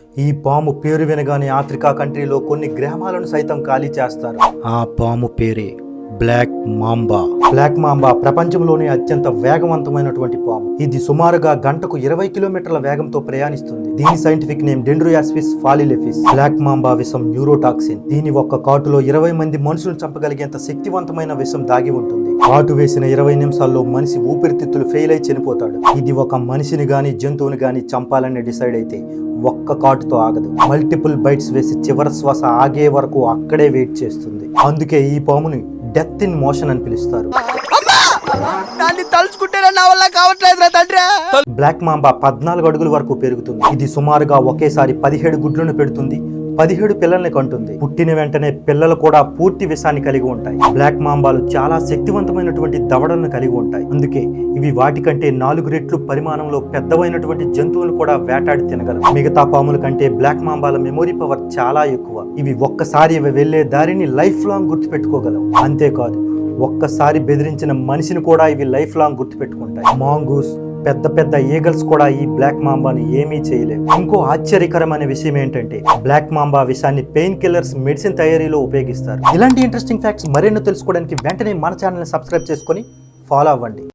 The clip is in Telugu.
ఈ పాము పేరు వినగానే ఆఫ్రికా కంట్రీలో కొన్ని గ్రామాలను సైతం ఖాళీ చేస్తారు. ఆ పాము పేరే బ్లాక్ మాంబా. బ్లాక్ మాంబా ప్రపంచంలోనే అత్యంత వేగవంతమైనటువంటి పాము. ఇది సుమారుగా గంటకు 20 కిలోమీటర్ల వేగంతో ప్రయాణిస్తుంది. దీని సైంటిఫిక్ నేమ్ డెండ్రోయాస్పిస్ ఫాలిలెఫిస్. బ్లాక్ మాంబా విషం న్యూరోటాక్సిన్. దీని ఒక్క కాటులో 20 మంది మనుషులను చంపగలిగేంత శక్తివంతమైన విషం దాగి ఉంటుంది. కాటు వేసిన 20 నిమిషాల్లో మనిషి ఊపిరితిత్తులు ఫెయిల్ అయి చనిపోతాడు. ఇది ఒక మనిషిని గాని జంతువుని గాని చంపాలని డిసైడ్ అయితే ఒక్క కాటుతో ఆగదు. మల్టిపుల్ బైట్స్ వేసి చివరి శ్వాస ఆగే వరకు అక్కడే వెయిట్ చేస్తుంది. అందుకే ఈ పాముని డెత్ ఇన్ మోషన్ అని పిలుస్తారు. బ్లాక్ మాంబా 14 అడుగుల వరకు పెరుగుతుంది. ఇది సుమారుగా ఒకేసారి 17 గుడ్లను పెడుతుంది. 17 పిల్లల్ని కంటుంది. పుట్టిన వెంటనే పిల్లలు కూడా పూర్తి విషాన్ని కలిగి ఉంటాయి. బ్లాక్ మాంబాలు చాలా శక్తివంతమైనటువంటి దవడలను కలిగి ఉంటాయి. అందుకే ఇవి వాటికంటే 4 రెట్లు పరిమాణంలో పెద్దవైనటువంటి జంతువులు కూడా వేటాడి తినగలవు. మిగతా పాముల కంటే బ్లాక్ మాంబాల మెమొరీ పవర్ చాలా ఎక్కువ. ఇవి ఒక్కసారి వెళ్లే దారిని లైఫ్ లాంగ్ గుర్తుపెట్టుకోగలవు. అంతేకాదు, ఒక్కసారి బెదిరించిన మనిషిని కూడా ఇవి లైఫ్ లాంగ్ గుర్తుపెట్టుకుంటాయి. మాంగూస్, పెద్ద పెద్ద ఈగల్స్ కూడా ఈ బ్లాక్ మాంబాని ఏమీ చేయలేవు. ఇంకో ఆశ్చర్యకరమైన విషయం ఏంటంటే బ్లాక్ మాంబా విషాన్ని పెయిన్ కిల్లర్స్ మెడిసిన్ తయారీలో ఉపయోగిస్తారు. ఇలాంటి ఇంట్రెస్టింగ్ ఫ్యాక్ట్స్ మరెన్నో తెలుసుకోవడానికి వెంటనే మన ఛానల్ని సబ్స్క్రైబ్ చేసుకొని ఫాలో అవ్వండి.